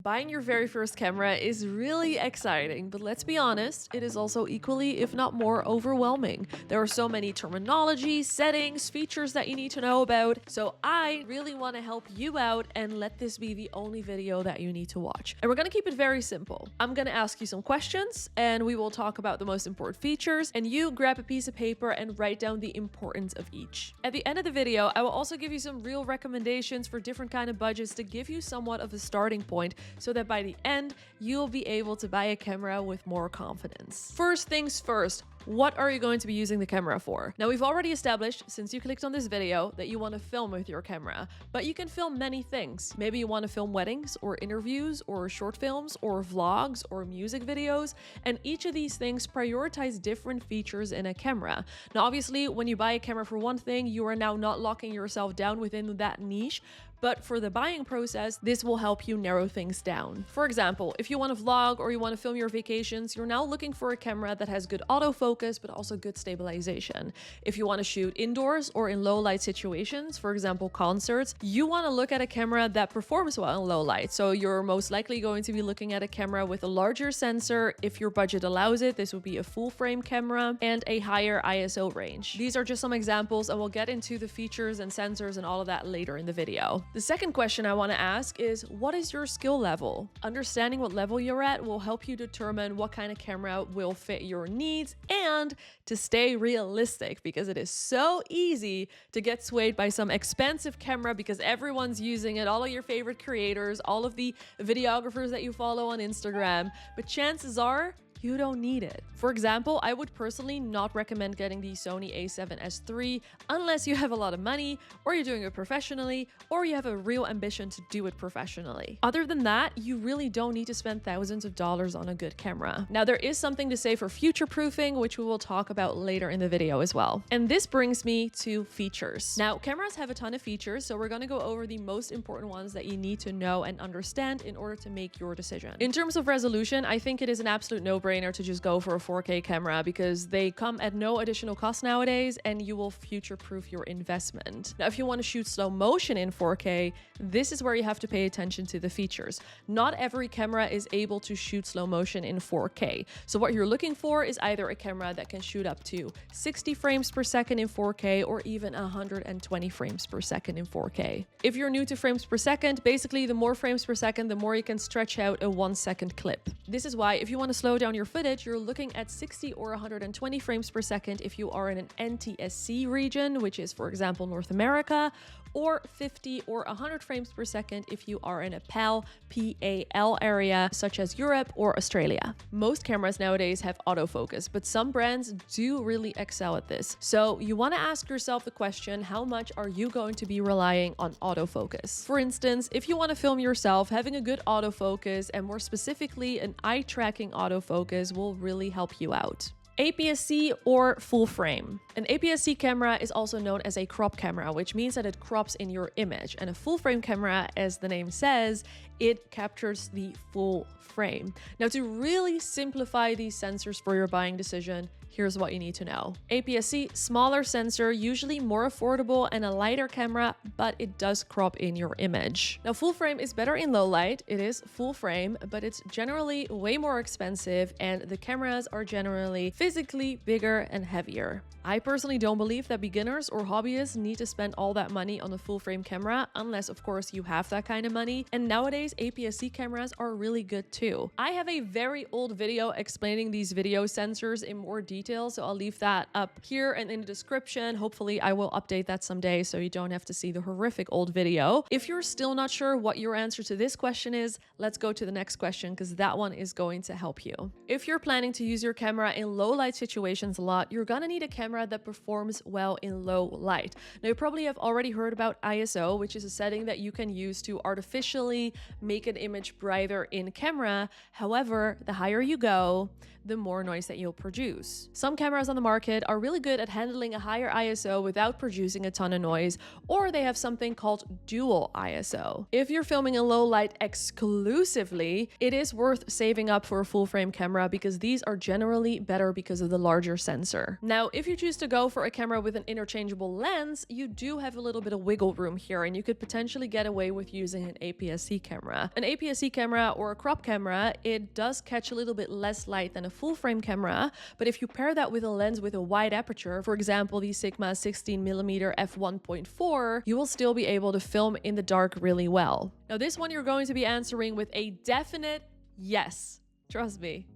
Buying your very first camera is really exciting, but let's be honest, it is also equally, if not more, overwhelming. There are so many terminology, settings, features that you need to know about, so I really want to help you out and let this be the only video that you need to watch. And we're going to keep it very simple. I'm going to ask you some questions, and we will talk about the most important features, and you grab a piece of paper and write down the importance of each. At the end of the video, I will also give you some real recommendations for different kind of budgets to give you somewhat of a starting point, so that by the end, you'll be able to buy a camera with more confidence. First things first, what are you going to be using the camera for? Now, we've already established, since you clicked on this video, that you want to film with your camera, but you can film many things. Maybe you want to film weddings or interviews or short films or vlogs or music videos, and each of these things prioritize different features in a camera. Now, obviously, when you buy a camera for one thing, you are now not locking yourself down within that niche, but for the buying process, this will help you narrow things down. For example, if you want to vlog or you want to film your vacations, you're now looking for a camera that has good autofocus, but also good stabilization. If you want to shoot indoors or in low light situations, for example, concerts, you want to look at a camera that performs well in low light. So you're most likely going to be looking at a camera with a larger sensor. If your budget allows it, this would be a full frame camera and a higher ISO range. These are just some examples, and we'll get into the features and sensors and all of that later in the video. The second question I want to ask is, what is your skill level? Understanding what level you're at will help you determine what kind of camera will fit your needs and to stay realistic, because it is so easy to get swayed by some expensive camera because everyone's using it, all of your favorite creators, all of the videographers that you follow on Instagram, but chances are you don't need it. For example, I would personally not recommend getting the Sony a7S III unless you have a lot of money, or you're doing it professionally, or you have a real ambition to do it professionally. Other than that, you really don't need to spend thousands of dollars on a good camera. Now, there is something to say for future-proofing, which we will talk about later in the video as well. And this brings me to features. Now, cameras have a ton of features, so we're going to go over the most important ones that you need to know and understand in order to make your decision. In terms of resolution, I think it is an absolute no-brainer to just go for a 4K camera because they come at no additional cost nowadays, and you will future-proof your investment. Now, if you want to shoot slow motion in 4K, this is where you have to pay attention to the features. Not every camera is able to shoot slow motion in 4K. So what you're looking for is either a camera that can shoot up to 60 frames per second in 4K or even 120 frames per second in 4K. If you're new to frames per second, basically the more frames per second, the more you can stretch out a 1-second clip. This is why if you want to slow down your footage, you're looking at 60 or 120 frames per second if you are in an NTSC region, which is, for example, North America, or 50 or 100 frames per second if you are in a PAL area, such as Europe or Australia. Most cameras nowadays have autofocus, but some brands do really excel at this. So you want to ask yourself the question, how much are you going to be relying on autofocus? For instance, if you want to film yourself, having a good autofocus, and more specifically an eye-tracking autofocus, will really help you out. APS-C or full frame. An APS-C camera is also known as a crop camera, which means that it crops in your image. And a full frame camera, as the name says, it captures the full frame. Now, to really simplify these sensors for your buying decision, here's what you need to know. APS-C, smaller sensor, usually more affordable and a lighter camera, but it does crop in your image. Now, full frame is better in low light. It is full frame, but it's generally way more expensive, and the cameras are generally physically bigger and heavier. I personally don't believe that beginners or hobbyists need to spend all that money on a full frame camera, unless of course you have that kind of money. And nowadays APS-C cameras are really good too. I have a very old video explaining these video sensors in more detail, so I'll leave that up here and in the description. Hopefully I will update that someday so you don't have to see the horrific old video. If you're still not sure what your answer to this question is, let's go to the next question, because that one is going to help you. If you're planning to use your camera in low light situations a lot, you're gonna need a camera that performs well in low light. Now, you probably have already heard about ISO, which is a setting that you can use to artificially make an image brighter in camera. However, the higher you go, the more noise that you'll produce. Some cameras on the market are really good at handling a higher ISO without producing a ton of noise, or they have something called dual ISO. If you're filming in low light exclusively, it is worth saving up for a full frame camera because these are generally better because of the larger sensor. Now, if you choose to go for a camera with an interchangeable lens, you do have a little bit of wiggle room here, and you could potentially get away with using an APS-C camera. An APS-C camera or a crop camera, it does catch a little bit less light than a full frame camera, but if you pair that with a lens with a wide aperture, for example the Sigma 16mm f1.4, you will still be able to film in the dark really well. Now this one you're going to be answering with a definite yes. Trust me.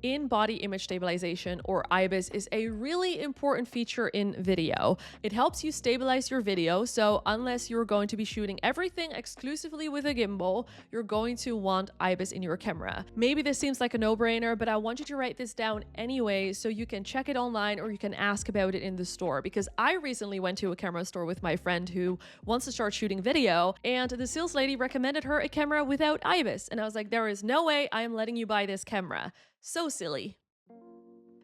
In-body image stabilization, or IBIS, is a really important feature in video. It helps you stabilize your video, so unless you're going to be shooting everything exclusively with a gimbal, you're going to want IBIS in your camera. Maybe this seems like a no-brainer, but I want you to write this down anyway so you can check it online or you can ask about it in the store, because I recently went to a camera store with my friend who wants to start shooting video, and the sales lady recommended her a camera without IBIS, and I was like, there is no way I am letting you buy this camera. So silly.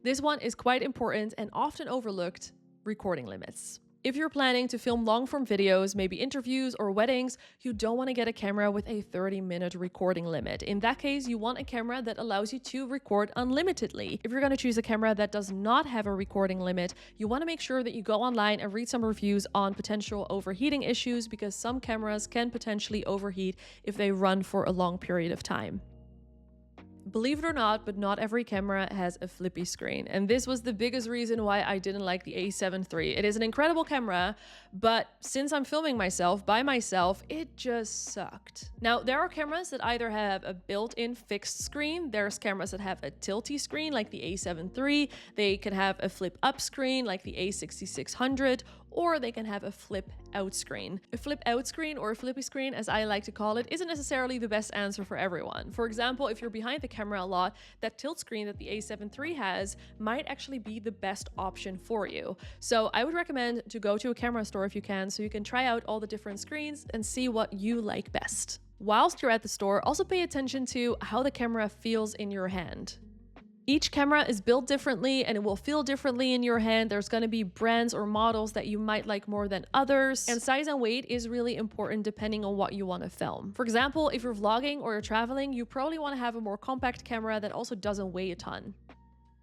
This one is quite important and often overlooked: recording limits. If you're planning to film long-form videos, maybe interviews or weddings, you don't want to get a camera with a 30-minute recording limit. In that case, you want a camera that allows you to record unlimitedly. If you're going to choose a camera that does not have a recording limit, you want to make sure that you go online and read some reviews on potential overheating issues, because some cameras can potentially overheat if they run for a long period of time. Believe it or not, but not every camera has a flippy screen. And this was the biggest reason why I didn't like the A7 III. It is an incredible camera, but since I'm filming myself by myself, it just sucked. Now, there are cameras that either have a built-in fixed screen. There's cameras that have a tilty screen like the A7 III. They can have a flip-up screen like the A6600, or they can have a flip out screen. A flip out screen, or a flippy screen as I like to call it, isn't necessarily the best answer for everyone. For example, if you're behind the camera a lot, that tilt screen that the A7 III has might actually be the best option for you. So I would recommend to go to a camera store if you can, so you can try out all the different screens and see what you like best. Whilst you're at the store, also pay attention to how the camera feels in your hand. Each camera is built differently and it will feel differently in your hand. There's going to be brands or models that you might like more than others. And size and weight is really important depending on what you want to film. For example, if you're vlogging or you're traveling, you probably want to have a more compact camera that also doesn't weigh a ton.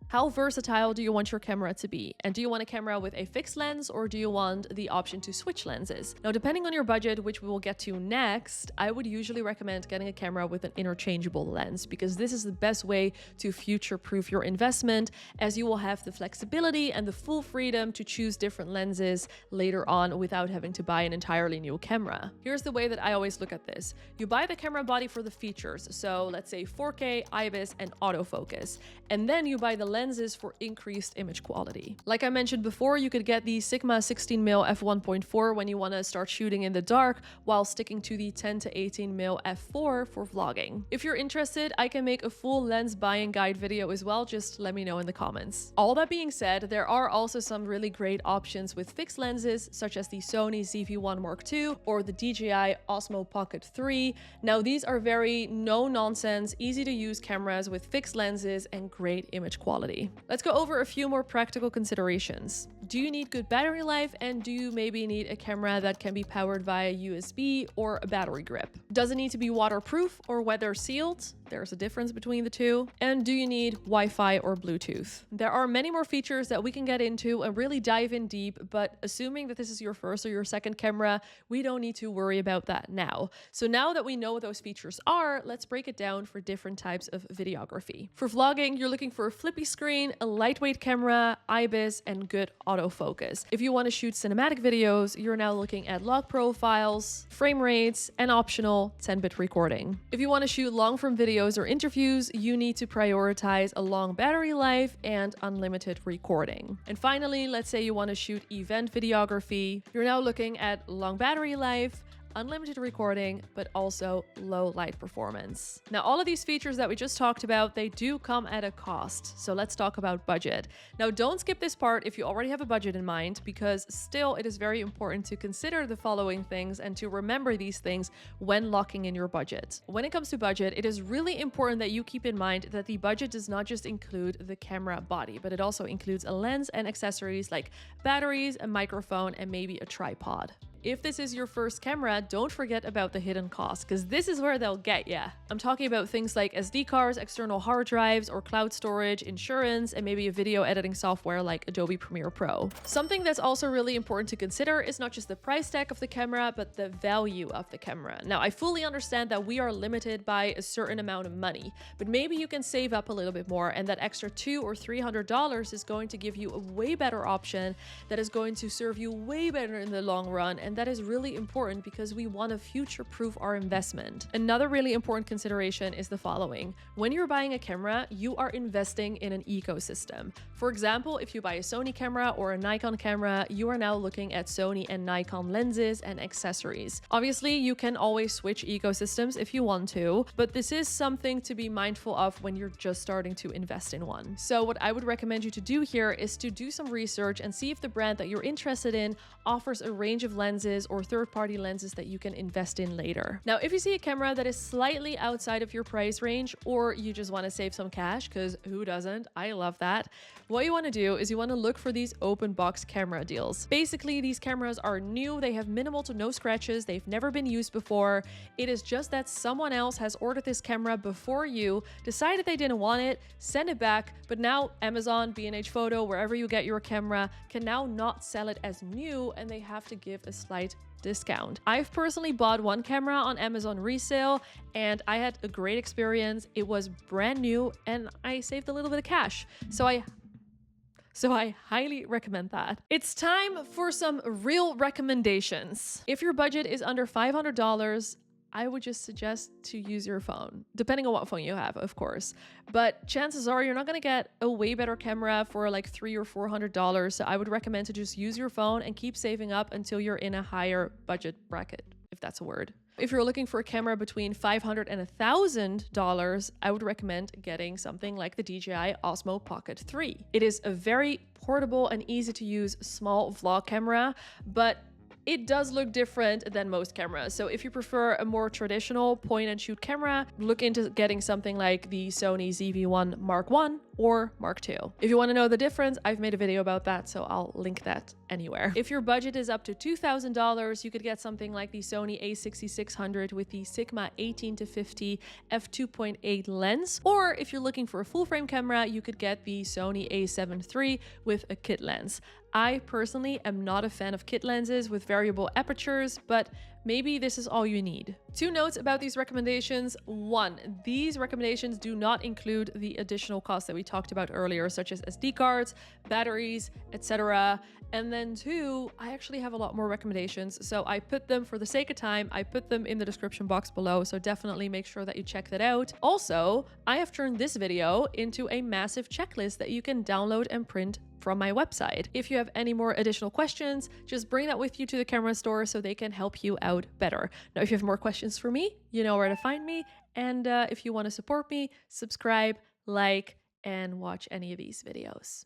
How versatile do you want your camera to be? And do you want a camera with a fixed lens, or do you want the option to switch lenses? Now, depending on your budget, which we will get to next, I would usually recommend getting a camera with an interchangeable lens, because this is the best way to future-proof your investment, as you will have the flexibility and the full freedom to choose different lenses later on without having to buy an entirely new camera. Here's the way that I always look at this. You buy the camera body for the features, so let's say 4K, IBIS, and autofocus, and then you buy the lenses for increased image quality. Like I mentioned before, you could get the Sigma 16mm f1.4 when you want to start shooting in the dark, while sticking to the 10 to 18mm f4 for vlogging. If you're interested, I can make a full lens buying guide video as well, just let me know in the comments. All that being said, there are also some really great options with fixed lenses, such as the Sony ZV-1 Mark II or the DJI Osmo Pocket 3. Now, these are very no-nonsense, easy-to-use cameras with fixed lenses and great image quality. Let's go over a few more practical considerations. Do you need good battery life, and do you maybe need a camera that can be powered via USB or a battery grip? Does it need to be waterproof or weather sealed? There's a difference between the two. And do you need Wi-Fi or Bluetooth? There are many more features that we can get into and really dive in deep, but assuming that this is your first or your second camera, we don't need to worry about that now. So now that we know what those features are, let's break it down for different types of videography. For vlogging, you're looking for a flippy screen, a lightweight camera, IBIS, and good autofocus. If you want to shoot cinematic videos, you're now looking at log profiles, frame rates, and optional 10-bit recording. If you want to shoot long-form videos or interviews, you need to prioritize a long battery life and unlimited recording. And finally, let's say you want to shoot event videography. You're now looking at long battery life, unlimited recording, but also low light performance. Now, all of these features that we just talked about, they do come at a cost. So let's talk about budget. Now, don't skip this part if you already have a budget in mind, because still it is very important to consider the following things and to remember these things when locking in your budget. When it comes to budget, it is really important that you keep in mind that the budget does not just include the camera body, but it also includes a lens and accessories like batteries, a microphone, and maybe a tripod. if this is your first camera, don't forget about the hidden costs, because this is where they'll get ya. I'm talking about things like SD cards, external hard drives or cloud storage, insurance, and maybe a video editing software like Adobe Premiere Pro. Something that's also really important to consider is not just the price tag of the camera, but the value of the camera. Now, I fully understand that we are limited by a certain amount of money, but maybe you can save up a little bit more, and that extra $200 or $300 is going to give you a way better option that is going to serve you way better in the long run, and that is really important because we want to future-proof our investment. Another really important consideration is the following. When you're buying a camera, you are investing in an ecosystem. For example, if you buy a Sony camera or a Nikon camera, you are now looking at Sony and Nikon lenses and accessories. Obviously, you can always switch ecosystems if you want to, but this is something to be mindful of when you're just starting to invest in one. So what I would recommend you to do here is to do some research and see if the brand that you're interested in offers a range of lenses or third-party lenses that you can invest in later. Now, if you see a camera that is slightly outside of your price range, or you just want to save some cash, because who doesn't? I love that. What you want to do is you want to look for these open box camera deals. Basically, these cameras are new, they have minimal to no scratches, they've never been used before. It is just that someone else has ordered this camera before you, decided they didn't want it, sent it back, but now Amazon, B&H Photo, wherever you get your camera, can now not sell it as new, and they have to give a slight discount. I've personally bought one camera on Amazon resale and I had a great experience. It was brand new and I saved a little bit of cash. So I highly recommend that. It's time for some real recommendations. If your budget is under $500, I would just suggest to use your phone, depending on what phone you have, of course. But chances are you're not going to get a way better camera for like $300 or $400. So I would recommend to just use your phone and keep saving up until you're in a higher budget bracket, if that's a word. If you're looking for a camera between $500 and $1,000, I would recommend getting something like the DJI Osmo Pocket 3. It is a very portable and easy to use small vlog camera, but it does look different than most cameras. So if you prefer a more traditional point and shoot camera, look into getting something like the Sony ZV-1 Mark I or Mark II. If you want to know the difference, I've made a video about that, so I'll link that anywhere. If your budget is up to $2,000, you could get something like the Sony a6600 with the Sigma 18-50 f2.8 lens. Or if you're looking for a full frame camera, you could get the Sony a7 III with a kit lens. I personally am not a fan of kit lenses with variable apertures, but maybe this is all you need. 2 notes about these recommendations. 1, these recommendations do not include the additional costs that we talked about earlier, such as SD cards, batteries, etc. And then 2, I actually have a lot more recommendations. So I put them, for the sake of time, I put them in the description box below. So definitely make sure that you check that out. Also, I have turned this video into a massive checklist that you can download and print from my website. If you have any more additional questions, just bring that with you to the camera store so they can help you out better. Now, if you have more questions for me, you know where to find me. And if you want to support me, subscribe, like, and watch any of these videos.